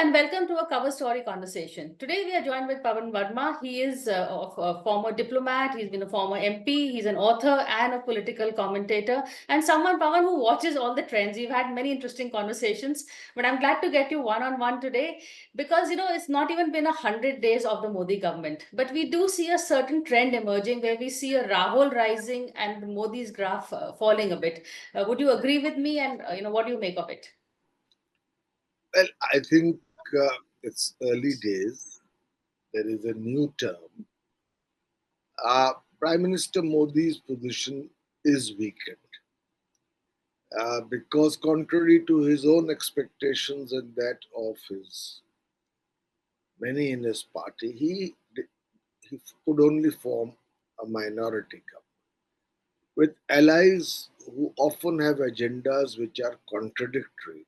and welcome to a cover story conversation. Today we are joined with Pavan Varma. He is a former diplomat, he's been a former MP, he's an author and a political commentator, and someone, Pavan, who watches all the trends. We've had many interesting conversations, but I'm glad to get you one-on-one today because, it's not even been 100 days of the Modi government, but we do see a certain trend emerging where we see a Rahul rising and Modi's graph falling a bit. Would you agree with me? And, what do you make of it? Well, I think it's early days. There is a new term. Prime Minister Modi's position is weakened because, contrary to his own expectations and that of his many in his party, he could only form a minority government with allies who often have agendas which are contradictory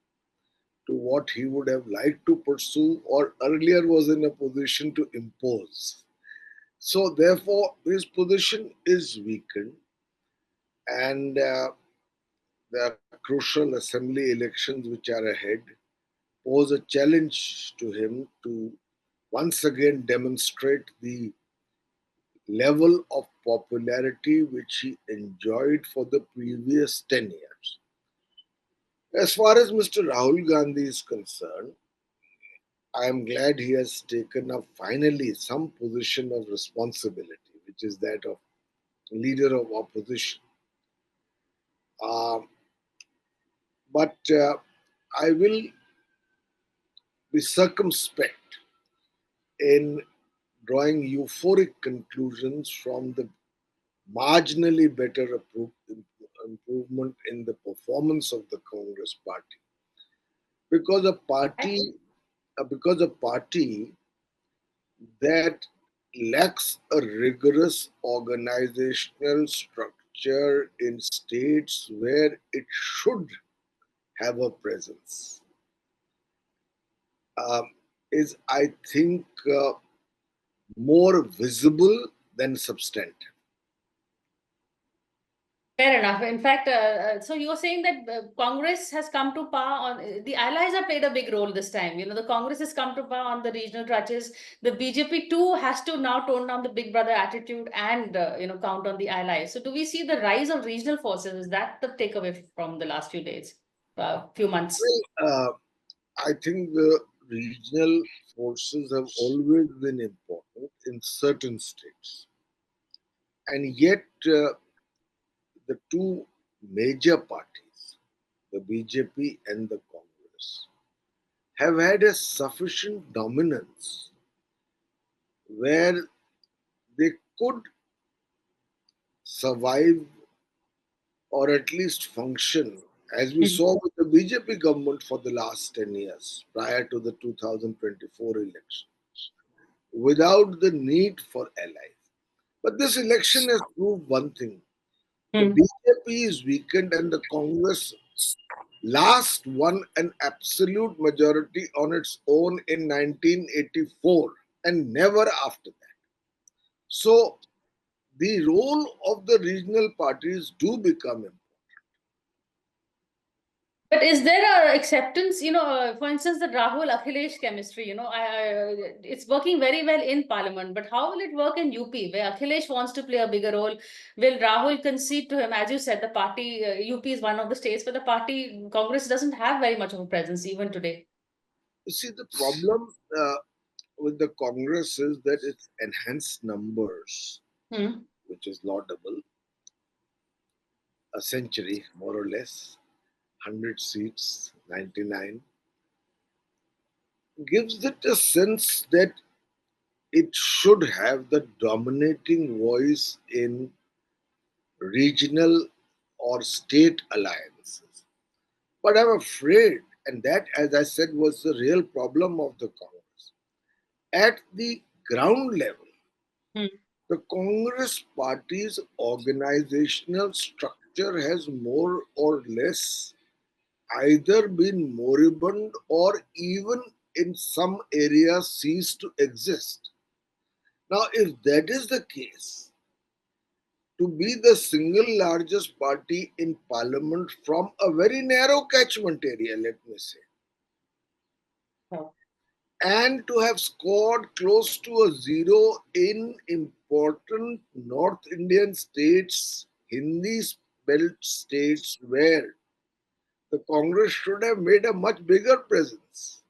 to what he would have liked to pursue or earlier was in a position to impose. So, therefore, his position is weakened, and the crucial assembly elections which are ahead pose a challenge to him to once again demonstrate the level of popularity which he enjoyed for the previous 10 years. As far as Mr. Rahul Gandhi is concerned, I am glad he has taken up finally some position of responsibility, which is that of leader of opposition. Um, but I will be circumspect in drawing euphoric conclusions from the marginally better improvement in the performance of the Congress party, because a party that lacks a rigorous organizational structure in states where it should have a presence um, is, I think, more visible than substantive. Fair enough. In fact, so you're saying that Congress has come to power on the allies have played a big role this time. The Congress has come to power on the regional crutches. The BJP too has to now tone down the big brother attitude and count on the allies. So do we see the rise of regional forces? Is that the takeaway from the last few days, few months? Well, I think the regional forces have always been important in certain states, and yet the two major parties, the BJP and the Congress, have had a sufficient dominance where they could survive or at least function, as we saw with the BJP government for the last 10 years prior to the 2024 election, without the need for allies. But this election has proved one thing: the Hmm. BJP is weakened and the Congress last won an absolute majority on its own in 1984 and never after that. So the role of the regional parties do become important. But is there a acceptance, for instance, the Rahul Akhilesh chemistry, it's working very well in Parliament, but how will it work in UP, where Akhilesh wants to play a bigger role? Will Rahul concede to him? As you said, the party, UP is one of the states where the party, Congress doesn't have very much of a presence even today. You see, the problem with the Congress is that its enhanced numbers, Hmm. which is laudable, a century more or less, 100 seats, 99, gives it a sense that it should have the dominating voice in regional or state alliances. But I'm afraid, and that, as I said, was the real problem of the Congress. At the ground level, Hmm. the Congress party's organizational structure has more or less either been moribund or even in some areas ceased to exist. Now, if that is the case, to be the single largest party in parliament from a very narrow catchment area, let me say, Oh. and to have scored close to a zero in important North Indian states, Hindi belt states, where the Congress should have made a much bigger presence.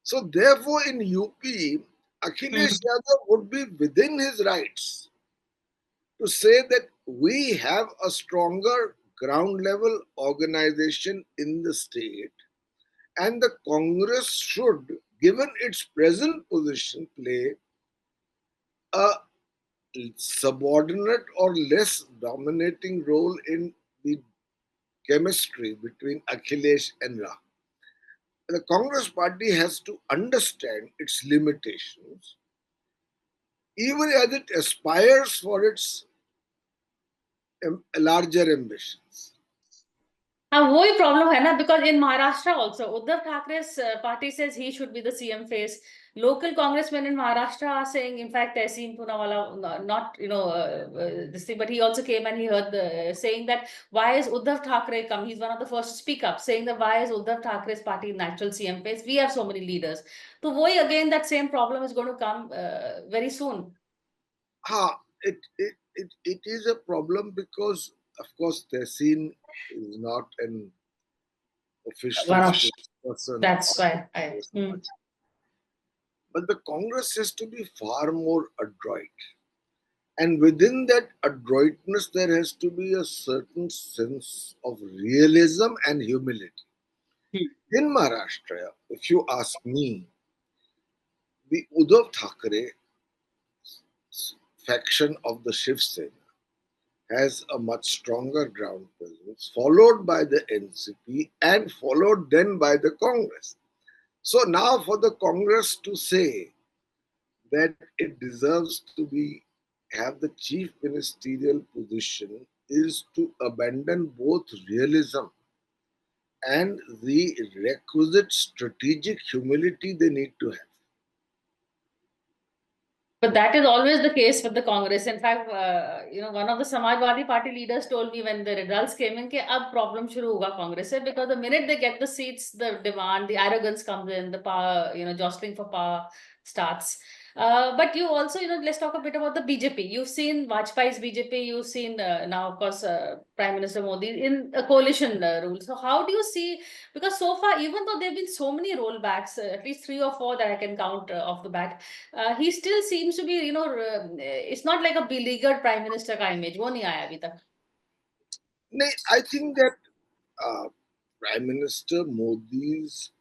So, therefore, in UP, Akhilesh Hmm. Yadav would be within his rights to say that we have a stronger ground level organization in the state, and the Congress should, given its present position, play a subordinate or less dominating role in the chemistry between Akhilesh and Rahul. The Congress party has to understand its limitations, even as it aspires for its larger ambitions. हाँ वही problem है ना because in Maharashtra also Uddhav Thackeray's party says he should be the CM face. Local congressmen in Maharashtra are saying, in fact, Tehseen Poonawalla, not this thing, but he also came and he heard saying that why is Uddhav Thackeray come? He's one of the first to speak up, saying that why is Uddhav Thackeray's party natural CM face? We have so many leaders. So, why again that same problem is going to come very soon. It is a problem because, of course, Tehseen is not an official One of spokesperson that's of the why I. Congress party. But the Congress has to be far more adroit. And within that adroitness, there has to be a certain sense of realism and humility. In Maharashtra, if you ask me, the Uddhav Thackeray faction of the Shiv Sena has a much stronger ground presence, followed by the NCP and followed then by the Congress. So now for the Congress to say that it deserves to be have the chief ministerial position is to abandon both realism and the requisite strategic humility they need to have. But that is always the case with the Congress. In fact, one of the Samajwadi Party leaders told me when the results came in, that अब problem shuru hoga Congress se because the minute they get the seats, the demand, the arrogance comes in, the power, jostling for power starts. But you also, let's talk a bit about the BJP. You've seen Vajpayee's BJP. You've seen now, of course, Prime Minister Modi in a coalition rule. So how do you see? Because so far, even though there have been so many rollbacks, at least 3 or 4 that I can count off the bat, he still seems to be, it's not like a beleaguered prime minister का image. वो नहीं आया अभी तक. I think that Prime Minister Modi's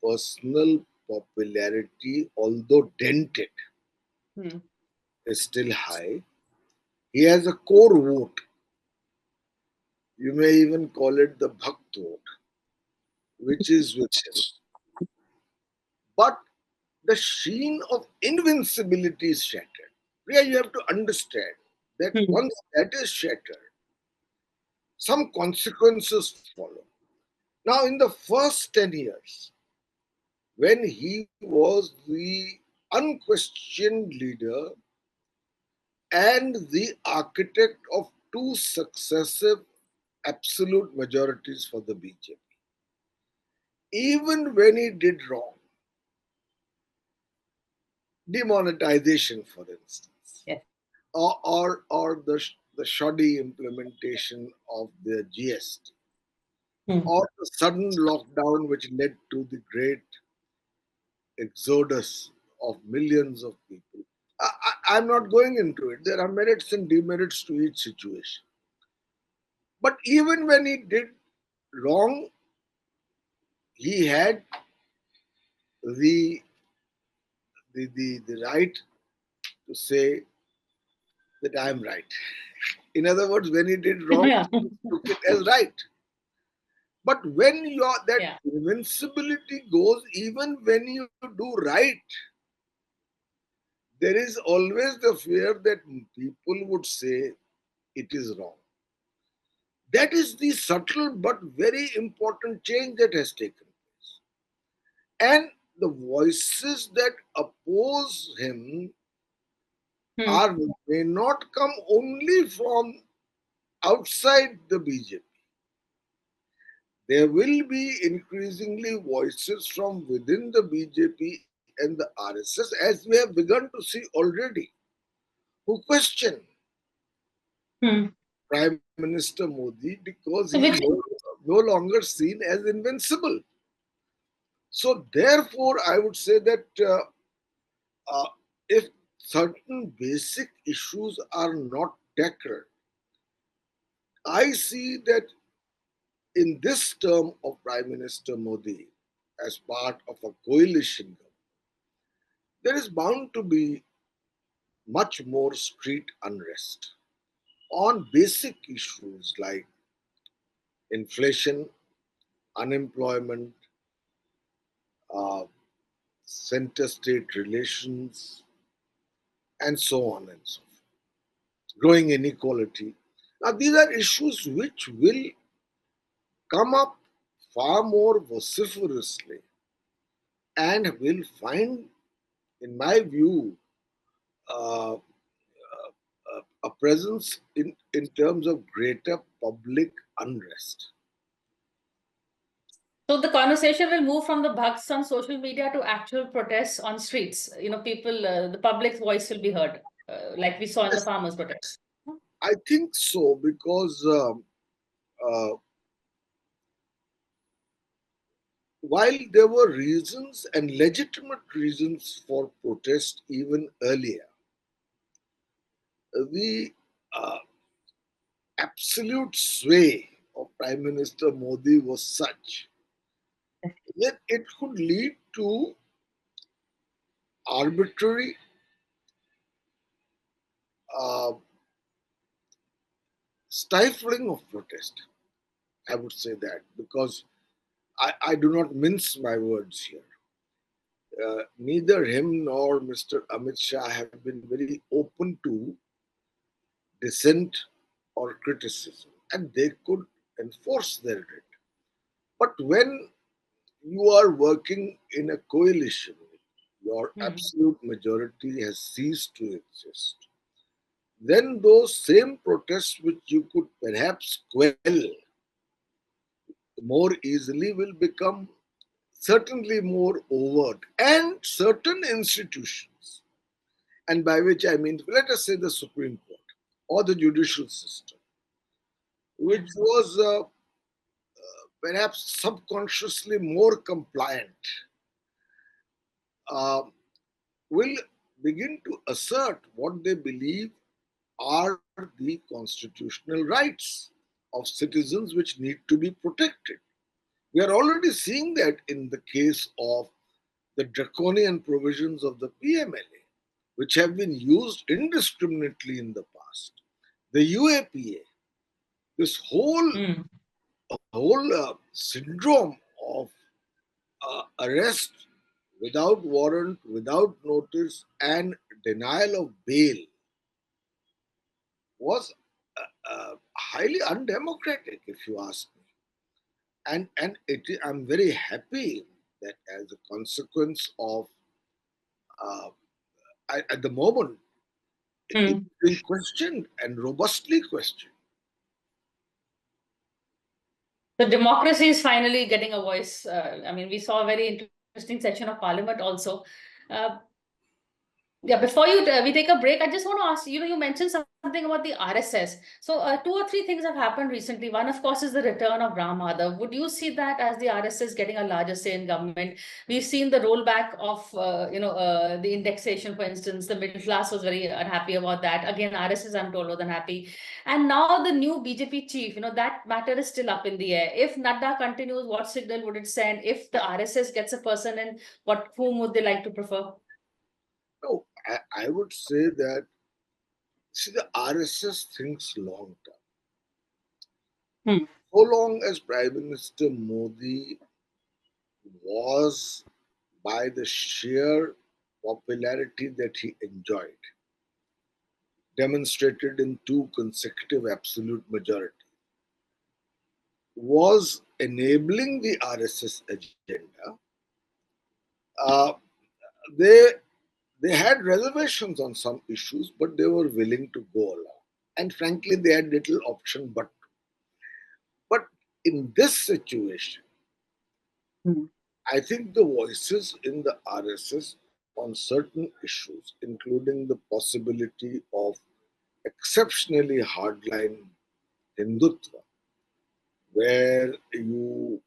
personal popularity, although dented, is still high. He has a core vote. You may even call it the Bhakt vote, which is with him. But the sheen of invincibility is shattered. Priya, you have to understand that once that is shattered, some consequences follow. Now, in the first 10 years, when he was the unquestioned leader and the architect of two successive absolute majorities for the BJP, even when he did wrong, demonetization, for instance, Yes. or the shoddy implementation of the GST, or the sudden lockdown which led to the great exodus of millions of people. I'm not going into it. There are merits and demerits to each situation. But even when he did wrong, he had the the right to say that I am right. In other words, when he did wrong, Yeah. he took it as right. But when that Yeah. invincibility goes, even when you do right, there is always the fear that people would say it is wrong. That is the subtle but very important change that has taken place. And the voices that oppose him are may not come only from outside the BJP. there will be increasingly voices from within the BJP and the RSS, as we have begun to see already, who question Hmm. Prime Minister Modi because he So which no longer seen as invincible. So, therefore, I would say that uh, if certain basic issues are not tackled, I see that in this term of Prime Minister Modi, as part of a coalition, there is bound to be much more street unrest on basic issues like inflation, unemployment, uh, center state relations, and so on and so forth. Growing inequality. Now, these are issues which will come up far more vociferously and will find, in my view, uh, a presence in terms of greater public unrest. So the conversation will move from the bugs on social media to actual protests on streets. People, the public's voice will be heard, like we saw in the Yes, farmers' protest. I think so because uh, while there were reasons and legitimate reasons for protest even earlier, the uh, absolute sway of Prime Minister Modi was such that it could lead to arbitrary, uh, stifling of protest. I would say that because I do not mince my words here. Neither him nor Mr. Amit Shah have been very open to dissent or criticism, and they could enforce their writ. But when you are working in a coalition, your Hmm. absolute majority has ceased to exist. Then those same protests, which you could perhaps quell more easily, will become certainly more overt. And certain institutions, and by which I mean, let us say the Supreme Court or the judicial system, which Hmm. was perhaps subconsciously more compliant, uh, will begin to assert what they believe are the constitutional rights of citizens which need to be protected. We are already seeing that in the case of the draconian provisions of the PMLA, which have been used indiscriminately in the past. The UAPA, this Hmm. whole syndrome of arrest without warrant, without notice, and denial of bail was highly undemocratic, if you ask me. I'm very happy that as a consequence of uh, at the moment it's Hmm. being questioned and robustly questioned. The democracy is finally getting a voice. We saw a very interesting session of Parliament also. Uh, Yeah, before we take a break, I just want to ask you, you mentioned something about the RSS. So, two or three things have happened recently. One, of course, is the return of Ram Madhav. Would you see that as the RSS getting a larger say in government? We've seen the rollback of, the indexation, for instance. The middle class was very unhappy about that. Again, RSS, I'm told, was unhappy. And now the new BJP chief, that matter is still up in the air. If Nadda continues, what signal would it send? If the RSS gets a person in, whom would they like to prefer? No, I would say that, see, the RSS thinks long term. Hmm. So long as Prime Minister Modi was, by the sheer popularity that he enjoyed, demonstrated in two consecutive absolute majority, was enabling the RSS agenda, uh, they they had reservations on some issues, but they were willing to go along. And frankly, they had little option but. But in this situation, Hmm. I think the voices in the RSS on certain issues, including the possibility of exceptionally hardline Hindutva, where you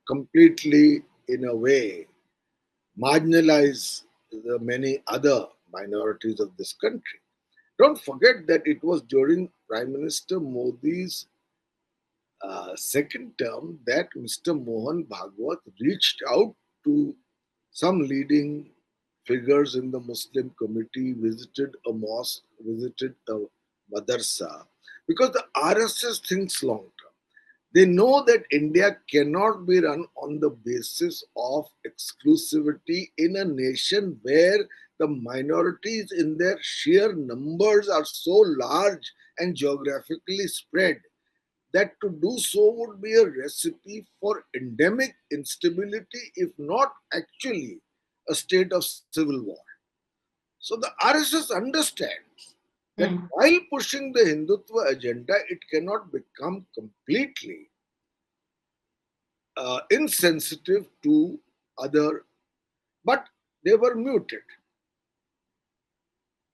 completely, in a way, marginalize the many other minorities of this country. Don't forget that it was during Prime Minister Modi's second term that Mr. Mohan Bhagwat reached out to some leading figures in the Muslim committee, visited a mosque, visited a madrasa, because the RSS thinks long term. They know that India cannot be run on the basis of exclusivity in a nation where the minorities in their sheer numbers are so large and geographically spread that to do so would be a recipe for endemic instability, if not actually a state of civil war. So the RSS understands that Hmm. while pushing the Hindutva agenda, it cannot become completely insensitive to other, but they were muted.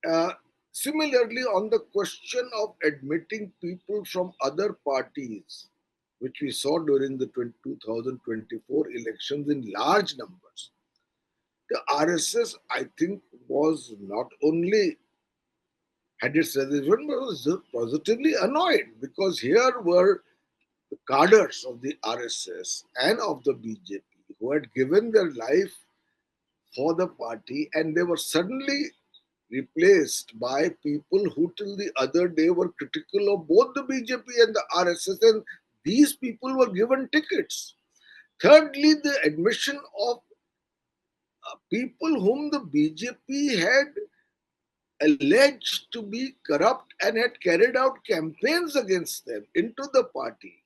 Uh, Similarly, on the question of admitting people from other parties, which we saw during the 2024 elections in large numbers, the RSS, I think, was not only had its reservation, but was positively annoyed because here were the cadres of the RSS and of the BJP who had given their life for the party, and they were suddenly replaced by people who till the other day were critical of both the BJP and the RSS, and these people were given tickets. Thirdly, the admission of people whom the BJP had alleged to be corrupt and had carried out campaigns against them into the party.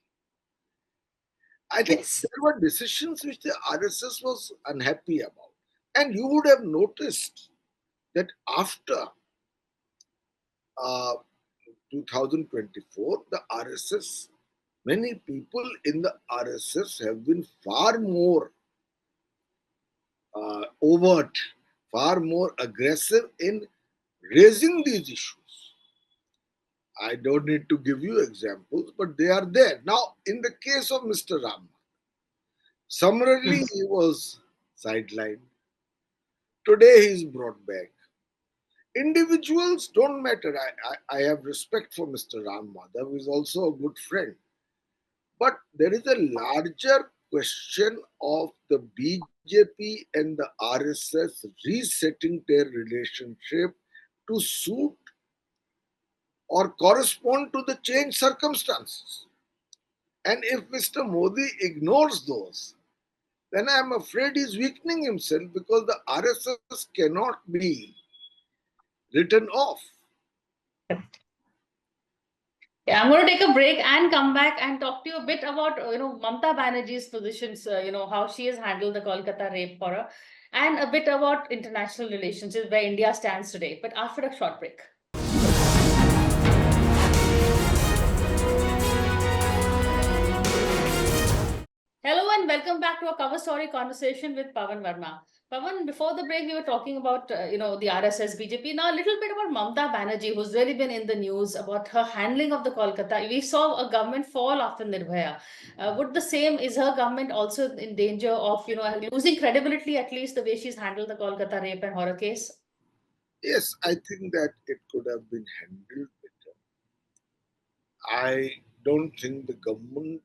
I think Yes. there were decisions which the RSS was unhappy about. And you would have noticed that after uh, 2024, the RSS, many people in the RSS have been far more overt, far more aggressive in raising these issues. I don't need to give you examples, but they are there. Now, in the case of Mr. Ram, summarily Hmm. he was sidelined. Today he is brought back. Individuals don't matter. I have respect for Mr. Ram Madhav, who is also a good friend. But there is a larger question of the BJP and the RSS resetting their relationship to suit or correspond to the changed circumstances. And if Mr. Modi ignores those, then I am afraid he's weakening himself because the RSS cannot be written off. Yeah, I'm going to take a break and come back and talk to you a bit about Mamta Banerjee's positions. How she has handled the Kolkata rape horror, and a bit about international relations, where India stands today. But after a short break. Hello and welcome back to our cover story conversation with Pavan Varma. Pavan, before the break, we were talking about the RSS BJP. Now a little bit about Mamta Banerjee, who's really been in the news about her handling of the Kolkata. We saw a government fall after Nirbhaya. Would the same is her government also in danger of losing credibility, at least the way she's handled the Kolkata rape and horror case? Yes, I think that it could have been handled better. I don't think the government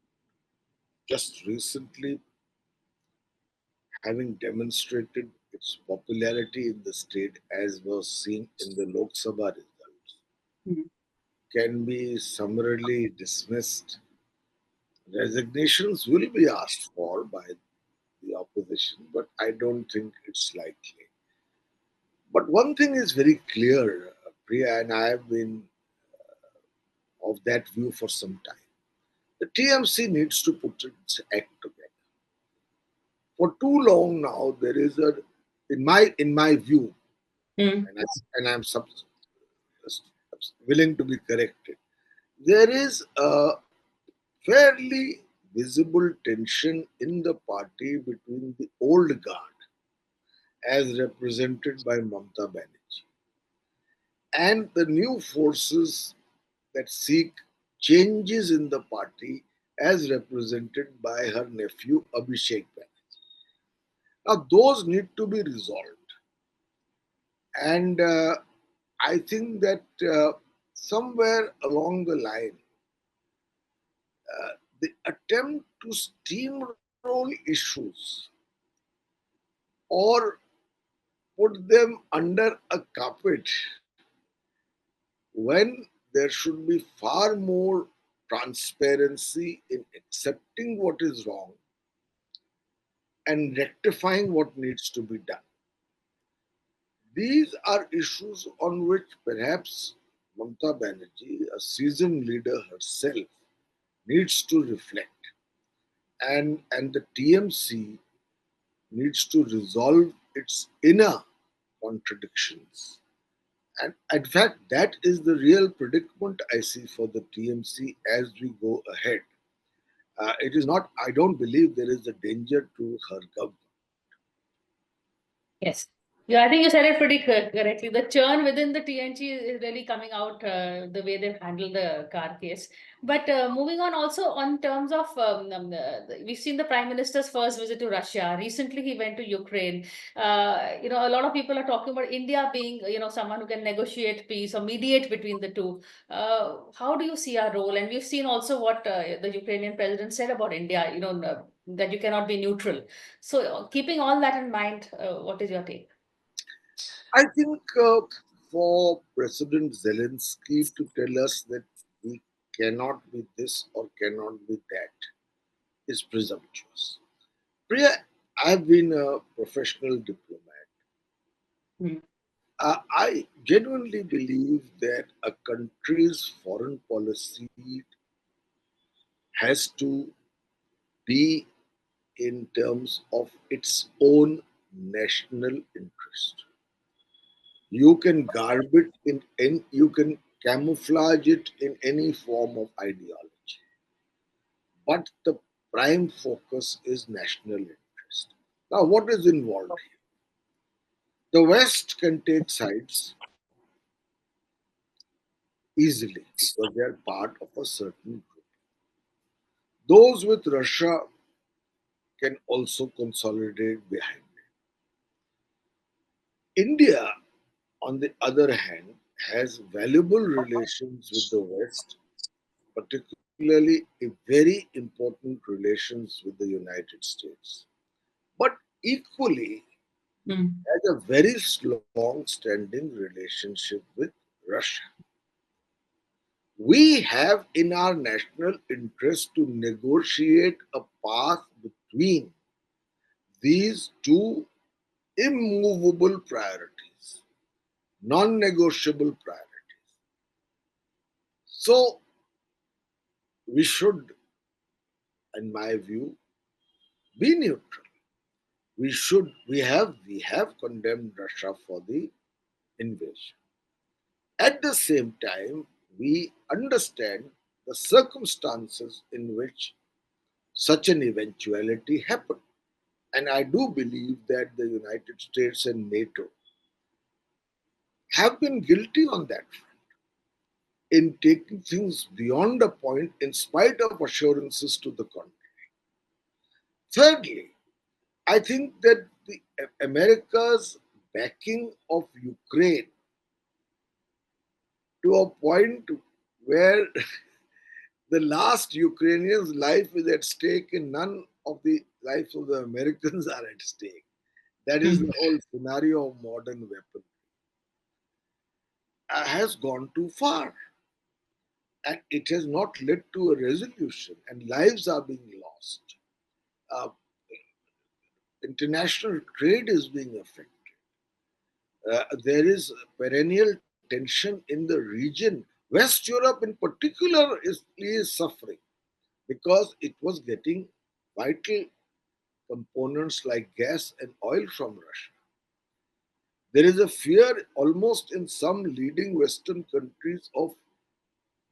just recently having demonstrated its popularity in the state as was seen in the Lok Sabha results Mhm. can be summarily dismissed. Resignations will be asked for by the opposition, but I don't think it's likely. But one thing is very clear, Priya, and I have been of that view for some time. The TMC needs to put its act together. For too long now, there is a, in my view, Mm. and I'm willing to be corrected. There is a fairly visible tension in the party between the old guard, as represented by Mamata Banerjee, and the new forces that seek changes in the party, as represented by her nephew Abhishek Banerjee. Now, those need to be resolved, and I think that somewhere along the line, the attempt to steamroll issues or put them under a carpet when there should be far more transparency in accepting what is wrong and rectifying what needs to be done. These are issues on which perhaps Mamata Banerjee, a seasoned leader herself, needs to reflect, and the TMC needs to resolve its inner contradictions. And in fact, that is the real predicament I see for the TMC as we go ahead. It is not, I don't believe there is a danger to her government. Yes. Yeah, I think you said it pretty correctly. The churn within the TNG is really coming out the way they've handled the car case. But moving on, also on terms of, we've seen the Prime Minister's first visit to Russia. Recently, he went to Ukraine. A lot of people are talking about India being, someone who can negotiate peace or mediate between the two. How do you see our role? And we've seen also what the Ukrainian president said about India, that you cannot be neutral. So, keeping all that in mind, what is your take? I think for President Zelensky to tell us that we cannot be this or cannot be that is presumptuous. Priya, I've been a professional diplomat. Hmm. I genuinely believe that a country's foreign policy has to be in terms of its own national interest. You can garb it you can camouflage it in any form of ideology, but the prime focus is national interest. Now, what is involved here? The West can take sides easily because they are part of a certain group. Those with Russia can also consolidate behind it. India, on the other hand, has valuable relations with the West, particularly a very important relations with the United States, but equally Hmm. has a very long standing relationship with Russia. We have in our national interest to negotiate a path between these two immovable priorities, non negotiable priorities. So, we should, in my view, be neutral. We have condemned Russia for the invasion. At the same time, we understand the circumstances in which such an eventuality happened. And I do believe that the United States and NATO have been guilty on that front in taking things beyond a point in spite of assurances to the contrary. Thirdly, I think that the America's backing of Ukraine to a point where the last Ukrainian's life is at stake and none of the lives of the Americans are at stake. That is Hmm. the whole scenario of modern weapon has gone too far, and it has not led to a resolution, and lives are being lost. Uh, International trade is being affected. There is perennial tension in the region. West Europe, in particular, is suffering because it was getting vital components like gas and oil from Russia. There is a fear almost in some leading Western countries of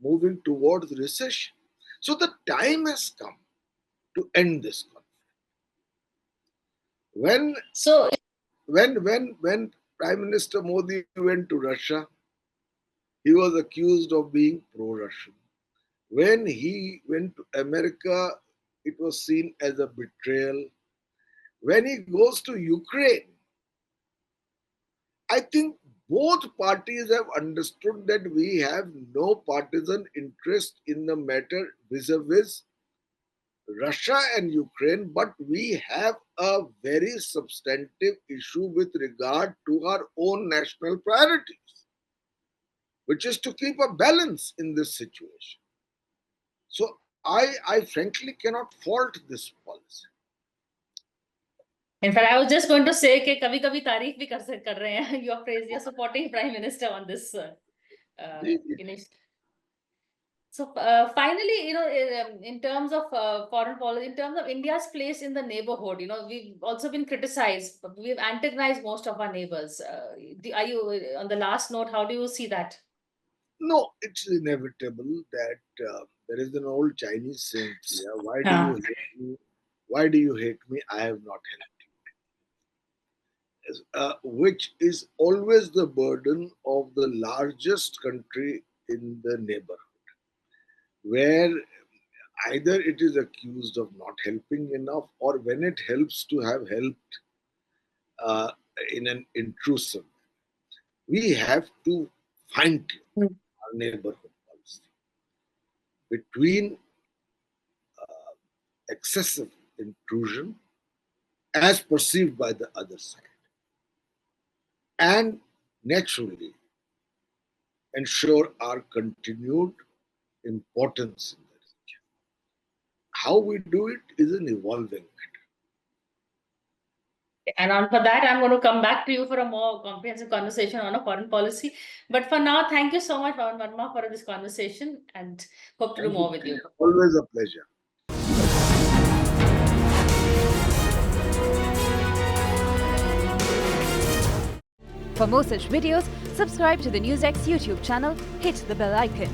moving towards recession. So the time has come to end this conflict. So When Prime Minister Modi went to Russia, he was accused of being pro-Russian. When he went to America, it was seen as a betrayal. When he goes to Ukraine, I think both parties have understood that we have no partisan interest in the matter vis-a-vis Russia and Ukraine, but we have a very substantive issue with regard to our own national priorities, which is to keep a balance in this situation. So I frankly cannot fault this policy. in fact, I was just going to say कि कभी कभी तारीफ भी कर रहे हैं. You are praising, you are supporting Prime Minister on this initiative. So finally, in terms of foreign policy, in terms of India's place in the neighborhood, we've also been criticized. We've antagonized most of our neighbors. Are you on the last note? How do you see that? No, it's inevitable that there is an old Chinese saying, Priya, why do you Ah. hate me? Why do you hate me? I have not helped you. Which is always the burden of the largest country in the neighborhood, where either it is accused of not helping enough, or when it helps, to have helped uh, in an intrusive way. We have to fine tune Mm. our neighborhood policy between excessive intrusion as perceived by the other side, and naturally ensure our continued importance in the region. How we do it is an evolving matter. And on for that, I'm going to come back to you for a more comprehensive conversation on a foreign policy. But for now, thank you so much, Pavan Varma, for this conversation, and hope to do Thank more you. with you. Always a pleasure. For more such videos, subscribe to the NewsX YouTube channel, hit the bell icon.